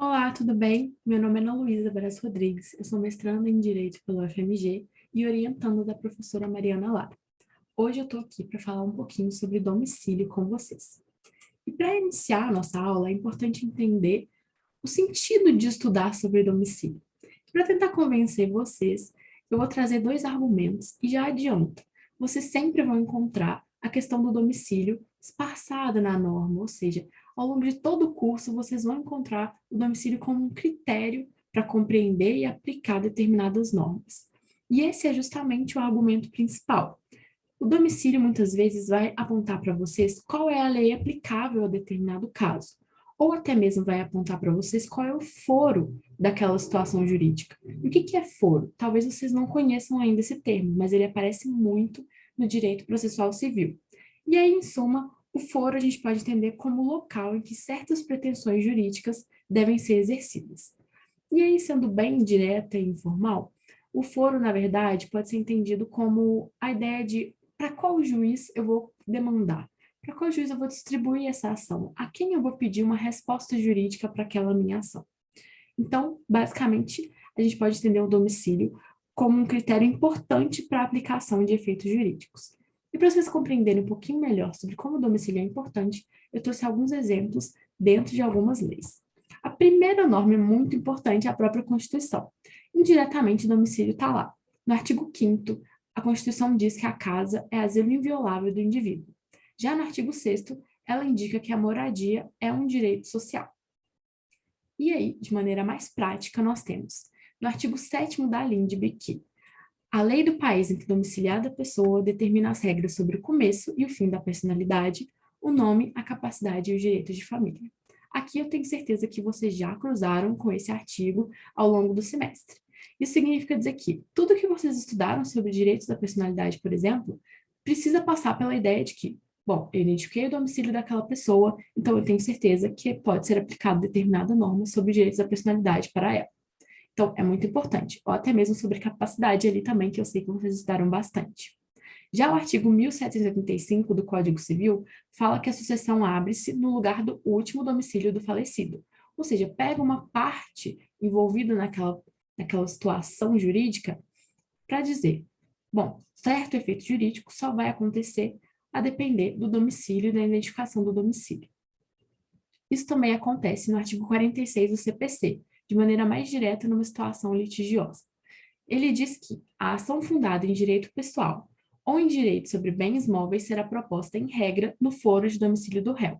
Olá, tudo bem? Meu nome é Ana Luísa Braz Rodrigues, eu sou mestranda em Direito pela UFMG e orientanda da professora Mariana Lara. Hoje eu estou aqui para falar um pouquinho sobre domicílio com vocês. E para iniciar a nossa aula, é importante entender o sentido de estudar sobre domicílio. Para tentar convencer vocês, eu vou trazer dois argumentos e já adianto. Vocês sempre vão encontrar a questão do domicílio esparçada na norma, ou seja, ao longo de todo o curso vocês vão encontrar o domicílio como um critério para compreender e aplicar determinadas normas. E esse é justamente o argumento principal. O domicílio muitas vezes vai apontar para vocês qual é a lei aplicável a determinado caso, ou até mesmo vai apontar para vocês qual é o foro daquela situação jurídica. E o que é foro? Talvez vocês não conheçam ainda esse termo, mas ele aparece muito no direito processual civil. E aí, em suma, o foro a gente pode entender como o local em que certas pretensões jurídicas devem ser exercidas. E aí, sendo bem direta e informal, o foro, na verdade, pode ser entendido como a ideia de para qual juiz eu vou demandar, para qual juiz eu vou distribuir essa ação, a quem eu vou pedir uma resposta jurídica para aquela minha ação. Então, basicamente, a gente pode entender o domicílio como um critério importante para a aplicação de efeitos jurídicos. E para vocês compreenderem um pouquinho melhor sobre como o domicílio é importante, eu trouxe alguns exemplos dentro de algumas leis. A primeira norma é muito importante é a própria Constituição. Indiretamente, o domicílio está lá. No artigo 5º, a Constituição diz que a casa é asilo inviolável do indivíduo. Já no artigo 6º, ela indica que a moradia é um direito social. E aí, de maneira mais prática, nós temos no artigo 7º da LINDB que a lei do país em que domiciliada a pessoa determina as regras sobre o começo e o fim da personalidade, o nome, a capacidade e os direitos de família. Aqui eu tenho certeza que vocês já cruzaram com esse artigo ao longo do semestre. Isso significa dizer que tudo que vocês estudaram sobre direitos da personalidade, por exemplo, precisa passar pela ideia de que, bom, eu identifiquei o domicílio daquela pessoa, então eu tenho certeza que pode ser aplicada determinada norma sobre direitos da personalidade para ela. Então, é muito importante. Ou até mesmo sobre capacidade ali também, que eu sei que vocês estudaram bastante. Já o artigo 1785 do Código Civil fala que a sucessão abre-se no lugar do último domicílio do falecido. Ou seja, pega uma parte envolvida naquela situação jurídica para dizer, bom, certo efeito jurídico só vai acontecer a depender do domicílio e da identificação do domicílio. Isso também acontece no artigo 46 do CPC, de maneira mais direta numa situação litigiosa. Ele diz que a ação fundada em direito pessoal ou em direito sobre bens móveis será proposta em regra no foro de domicílio do réu.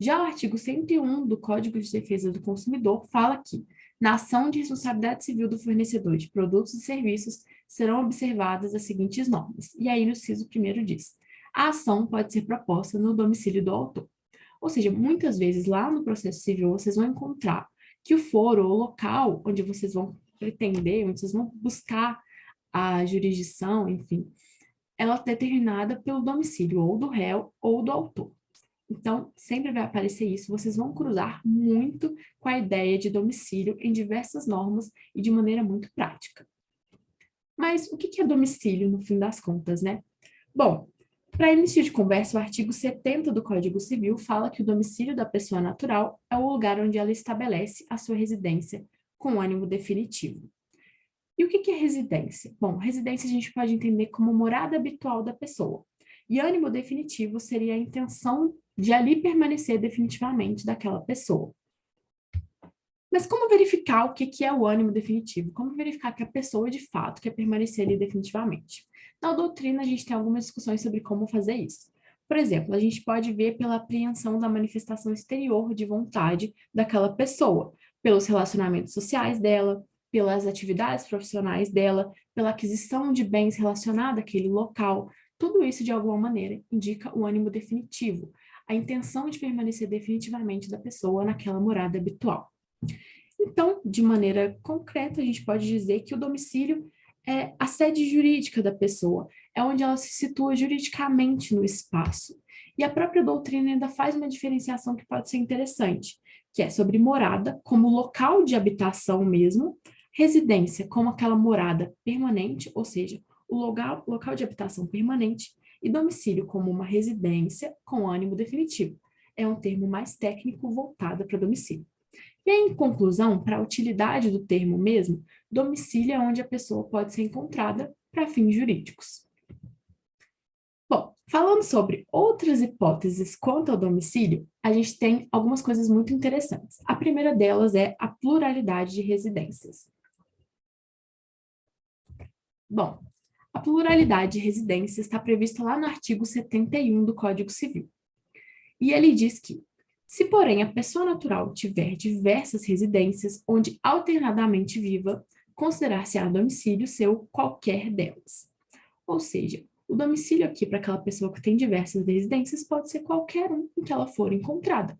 Já o artigo 101 do Código de Defesa do Consumidor fala que, na ação de responsabilidade civil do fornecedor de produtos e serviços, serão observadas as seguintes normas. E aí, no inciso 1º diz: a ação pode ser proposta no domicílio do autor. Ou seja, muitas vezes lá no processo civil vocês vão encontrar que o foro, o local onde vocês vão pretender, onde vocês vão buscar a jurisdição, enfim, ela é determinada pelo domicílio ou do réu ou do autor. Então, sempre vai aparecer isso, vocês vão cruzar muito com a ideia de domicílio em diversas normas e de maneira muito prática. Mas o que é domicílio no fim das contas, né? Bom, para início de conversa, o artigo 70 do Código Civil fala que o domicílio da pessoa natural é o lugar onde ela estabelece a sua residência com ânimo definitivo. E o que é residência? Bom, residência a gente pode entender como morada habitual da pessoa. E ânimo definitivo seria a intenção de ali permanecer definitivamente daquela pessoa. Mas como verificar o que é o ânimo definitivo? Como verificar que a pessoa, de fato, quer permanecer ali definitivamente? Na doutrina, a gente tem algumas discussões sobre como fazer isso. Por exemplo, a gente pode ver pela apreensão da manifestação exterior de vontade daquela pessoa, pelos relacionamentos sociais dela, pelas atividades profissionais dela, pela aquisição de bens relacionados àquele local. Tudo isso, de alguma maneira, indica o ânimo definitivo, a intenção de permanecer definitivamente da pessoa naquela morada habitual. Então, de maneira concreta, a gente pode dizer que o domicílio é a sede jurídica da pessoa, é onde ela se situa juridicamente no espaço. E a própria doutrina ainda faz uma diferenciação que pode ser interessante, que é sobre morada como local de habitação mesmo, residência como aquela morada permanente, ou seja, o local de habitação permanente, e domicílio como uma residência com ânimo definitivo. É um termo mais técnico voltado para domicílio. E aí, em conclusão, para a utilidade do termo mesmo, domicílio é onde a pessoa pode ser encontrada para fins jurídicos. Bom, falando sobre outras hipóteses quanto ao domicílio, a gente tem algumas coisas muito interessantes. A primeira delas é a pluralidade de residências. Bom, a pluralidade de residências está prevista lá no artigo 71 do Código Civil. E ele diz que, se porém a pessoa natural tiver diversas residências onde alternadamente viva, considerar-se-á domicílio seu qualquer delas. Ou seja, o domicílio aqui para aquela pessoa que tem diversas residências pode ser qualquer um em que ela for encontrada.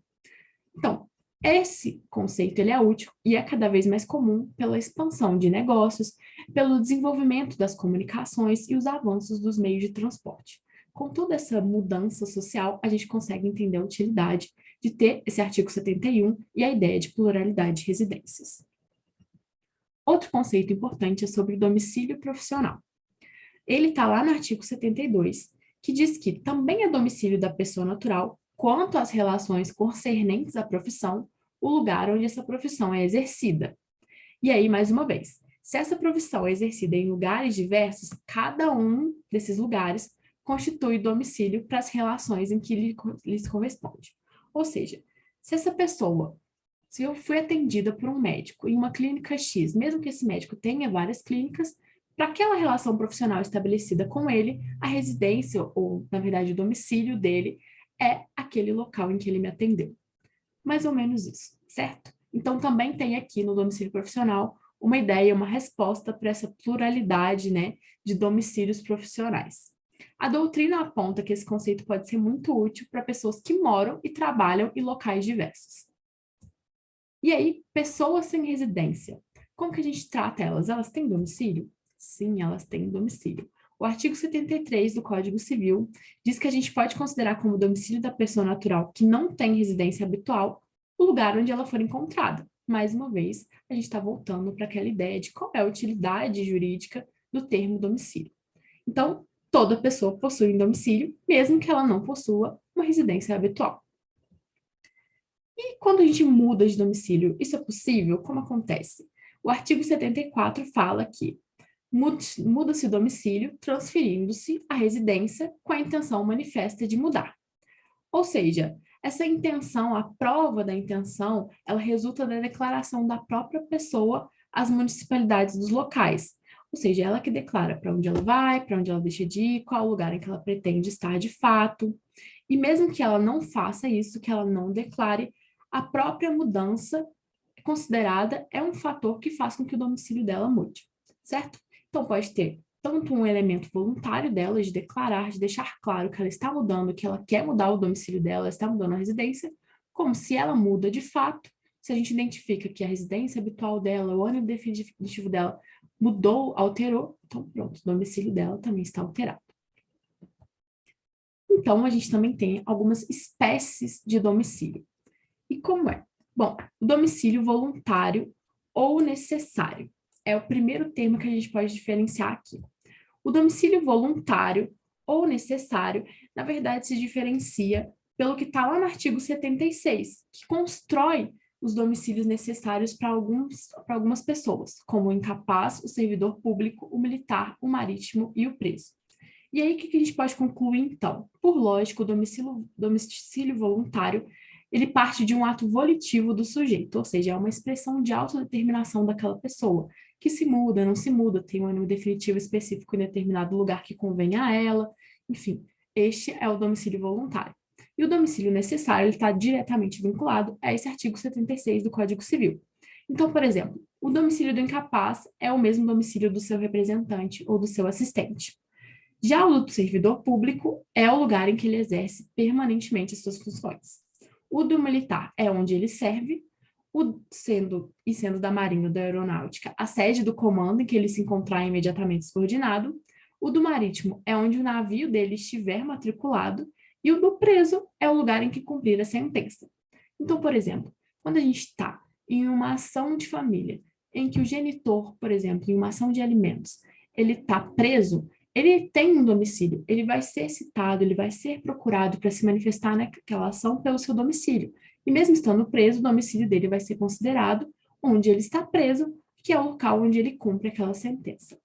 Então, esse conceito ele é útil e é cada vez mais comum pela expansão de negócios, pelo desenvolvimento das comunicações e os avanços dos meios de transporte. Com toda essa mudança social, a gente consegue entender a utilidade de ter esse artigo 71 e a ideia de pluralidade de residências. Outro conceito importante é sobre domicílio profissional. Ele está lá no artigo 72, que diz que também é domicílio da pessoa natural, quanto às relações concernentes à profissão, o lugar onde essa profissão é exercida. E aí, mais uma vez, se essa profissão é exercida em lugares diversos, cada um desses lugares constitui domicílio para as relações em que lhes corresponde. Ou seja, se eu fui atendida por um médico em uma clínica X, mesmo que esse médico tenha várias clínicas, para aquela relação profissional estabelecida com ele, a residência, ou na verdade o domicílio dele, é aquele local em que ele me atendeu. Mais ou menos isso, certo? Então também tem aqui no domicílio profissional uma ideia, uma resposta para essa pluralidade, né, de domicílios profissionais. A doutrina aponta que esse conceito pode ser muito útil para pessoas que moram e trabalham em locais diversos. E aí, pessoas sem residência. Como que a gente trata elas? Elas têm domicílio? Sim, elas têm domicílio. O artigo 73 do Código Civil diz que a gente pode considerar como domicílio da pessoa natural que não tem residência habitual o lugar onde ela for encontrada. Mais uma vez, a gente está voltando para aquela ideia de qual é a utilidade jurídica do termo domicílio. Então, toda pessoa possui um domicílio, mesmo que ela não possua uma residência habitual. E quando a gente muda de domicílio, isso é possível? Como acontece? O artigo 74 fala que muda-se o domicílio, transferindo-se a residência com a intenção manifesta de mudar. Ou seja, essa intenção, a prova da intenção, ela resulta da declaração da própria pessoa às municipalidades dos locais. Ou seja, ela que declara para onde ela vai, para onde ela deixa de ir, qual o lugar em que ela pretende estar de fato. E mesmo que ela não faça isso, que ela não declare, a própria mudança considerada é um fator que faz com que o domicílio dela mude, certo? Então pode ter tanto um elemento voluntário dela de declarar, de deixar claro que ela está mudando, que ela quer mudar o domicílio dela, está mudando a residência, como se ela muda de fato, se a gente identifica que a residência habitual dela, o ano definitivo dela mudou, alterou, então pronto, o domicílio dela também está alterado. Então, a gente também tem algumas espécies de domicílio. E como é? Bom, o domicílio voluntário ou necessário é o primeiro termo que a gente pode diferenciar aqui. O domicílio voluntário ou necessário, na verdade, se diferencia pelo que está lá no artigo 76, que constrói os domicílios necessários para algumas pessoas, como o incapaz, o servidor público, o militar, o marítimo e o preso. E aí, o que a gente pode concluir, então? Por lógica, o domicílio voluntário ele parte de um ato volitivo do sujeito, ou seja, é uma expressão de autodeterminação daquela pessoa, que se muda, não se muda, tem um ânimo definitivo específico em determinado lugar que convém a ela, enfim, este é o domicílio voluntário. E o domicílio necessário ele está diretamente vinculado a esse artigo 76 do Código Civil. Então, por exemplo, o domicílio do incapaz é o mesmo domicílio do seu representante ou do seu assistente. Já o do servidor público é o lugar em que ele exerce permanentemente as suas funções. O do militar é onde ele serve, sendo da Marinha ou da Aeronáutica, a sede do comando em que ele se encontrar imediatamente subordinado. O do marítimo é onde o navio dele estiver matriculado. E o do preso é o lugar em que cumprir a sentença. Então, por exemplo, quando a gente está em uma ação de família, em que o genitor, por exemplo, em uma ação de alimentos, ele está preso, ele tem um domicílio, ele vai ser citado, ele vai ser procurado para se manifestar naquela ação pelo seu domicílio, E mesmo estando preso, o domicílio dele vai ser considerado onde ele está preso, que é o local onde ele cumpre aquela sentença.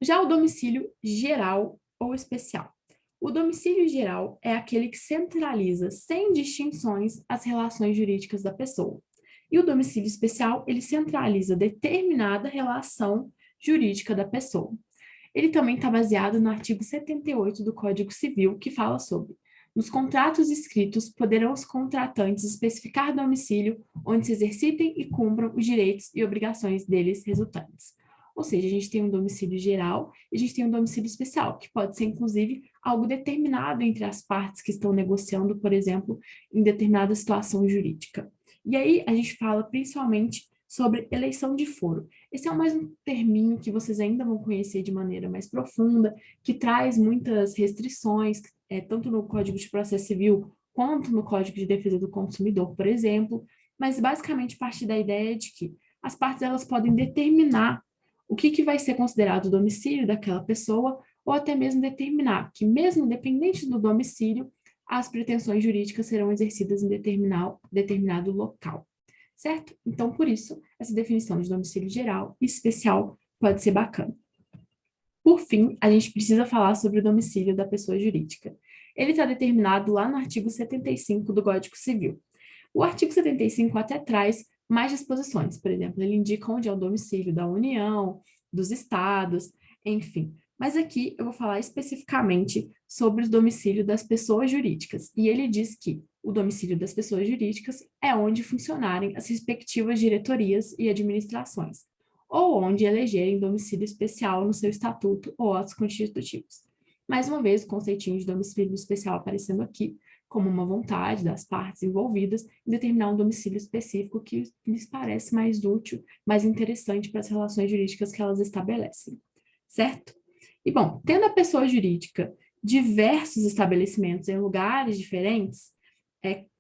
Já o domicílio geral ou especial. O domicílio geral é aquele que centraliza, sem distinções, as relações jurídicas da pessoa. E o domicílio especial, ele centraliza determinada relação jurídica da pessoa. Ele também está baseado no artigo 78 do Código Civil, que fala sobre: nos contratos escritos, poderão os contratantes especificar domicílio onde se exercitem e cumpram os direitos e obrigações deles resultantes. Ou seja, a gente tem um domicílio geral e a gente tem um domicílio especial, que pode ser, inclusive, algo determinado entre as partes que estão negociando, por exemplo, em determinada situação jurídica. E aí a gente fala principalmente sobre eleição de foro. Esse é mais um terminho que vocês ainda vão conhecer de maneira mais profunda, que traz muitas restrições, tanto no Código de Processo Civil quanto no Código de Defesa do Consumidor, por exemplo, mas basicamente parte da ideia de que as partes elas podem determinar o que vai ser considerado o domicílio daquela pessoa, ou até mesmo determinar que, mesmo dependente do domicílio, as pretensões jurídicas serão exercidas em determinado local, certo? Então, por isso, essa definição de domicílio geral e especial pode ser bacana. Por fim, a gente precisa falar sobre o domicílio da pessoa jurídica. Ele está determinado lá no artigo 75 do Código Civil. O artigo 75 até traz mais disposições, por exemplo, ele indica onde é o domicílio da União, dos estados, enfim. Mas aqui eu vou falar especificamente sobre o domicílio das pessoas jurídicas. E ele diz que o domicílio das pessoas jurídicas é onde funcionarem as respectivas diretorias e administrações, ou onde elegerem domicílio especial no seu estatuto ou atos constitutivos. Mais uma vez, o conceitinho de domicílio especial aparecendo aqui, como uma vontade das partes envolvidas em determinar um domicílio específico que lhes parece mais útil, mais interessante para as relações jurídicas que elas estabelecem, certo? E, bom, tendo a pessoa jurídica diversos estabelecimentos em lugares diferentes,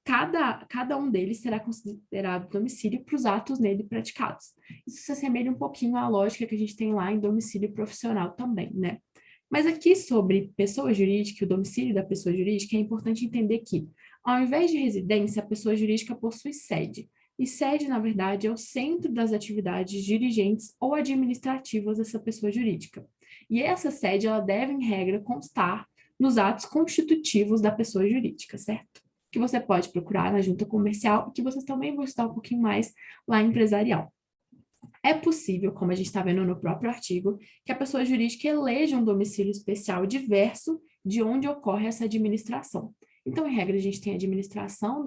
cada um deles será considerado domicílio para os atos nele praticados. Isso se assemelha um pouquinho à lógica que a gente tem lá em domicílio profissional também, né? Mas aqui sobre pessoa jurídica e o domicílio da pessoa jurídica, é importante entender que, ao invés de residência, a pessoa jurídica possui sede. E sede, na verdade, é o centro das atividades dirigentes ou administrativas dessa pessoa jurídica. E essa sede, ela deve, em regra, constar nos atos constitutivos da pessoa jurídica, certo? Que você pode procurar na junta comercial e que vocês também vão estudar um pouquinho mais lá em empresarial. É possível, como a gente está vendo no próprio artigo, que a pessoa jurídica eleja um domicílio especial diverso de onde ocorre essa administração. Então, em regra, a gente tem a administração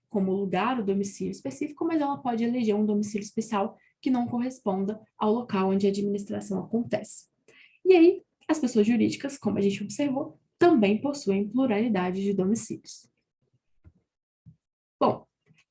como lugar, o domicílio específico, mas ela pode eleger um domicílio especial que não corresponda ao local onde a administração acontece. E aí, as pessoas jurídicas, como a gente observou, também possuem pluralidade de domicílios. Bom,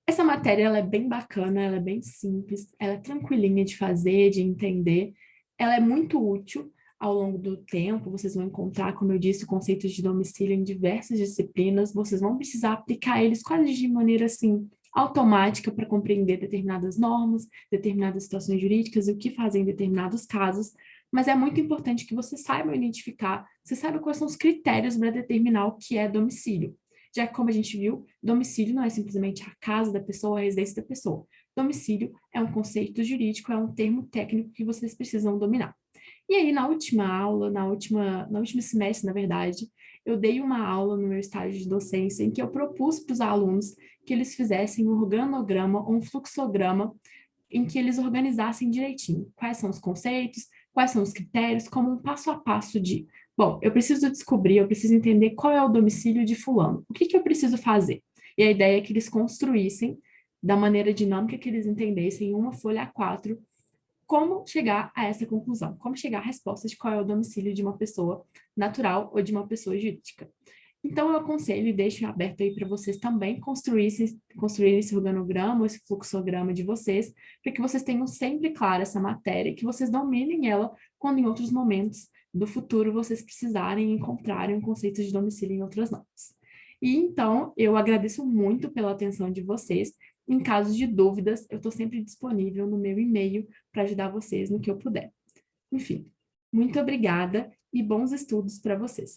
essa matéria ela é bem bacana, ela é bem simples, ela é tranquilinha de fazer, de entender, ela é muito útil ao longo do tempo, vocês vão encontrar, como eu disse, conceitos de domicílio em diversas disciplinas, vocês vão precisar aplicar eles quase de maneira assim automática para compreender determinadas normas, determinadas situações jurídicas e o que fazer em determinados casos, mas é muito importante que vocês saibam identificar, você saiba quais são os critérios para determinar o que é domicílio. Já que, como a gente viu, domicílio não é simplesmente a casa da pessoa, a residência da pessoa. Domicílio é um conceito jurídico, é um termo técnico que vocês precisam dominar. E aí, na última aula, no último semestre, na verdade, eu dei uma aula no meu estágio de docência em que eu propus para os alunos que eles fizessem um organograma ou um fluxograma em que eles organizassem direitinho quais são os conceitos, quais são os critérios, como um passo a passo de, bom, eu preciso descobrir, eu preciso entender qual é o domicílio de fulano, o que eu preciso fazer? E a ideia é que eles construíssem, da maneira dinâmica que eles entendessem, em uma folha A4, como chegar a essa conclusão, como chegar à resposta de qual é o domicílio de uma pessoa natural ou de uma pessoa jurídica. Então, eu aconselho e deixo aberto aí para vocês também construírem esse organograma, esse fluxograma de vocês, para que vocês tenham sempre clara essa matéria e que vocês dominem ela quando em outros momentos do futuro vocês precisarem encontrarem um conceito de domicílio em outras normas. E então, eu agradeço muito pela atenção de vocês. Em caso de dúvidas, eu estou sempre disponível no meu e-mail para ajudar vocês no que eu puder. Enfim, muito obrigada e bons estudos para vocês.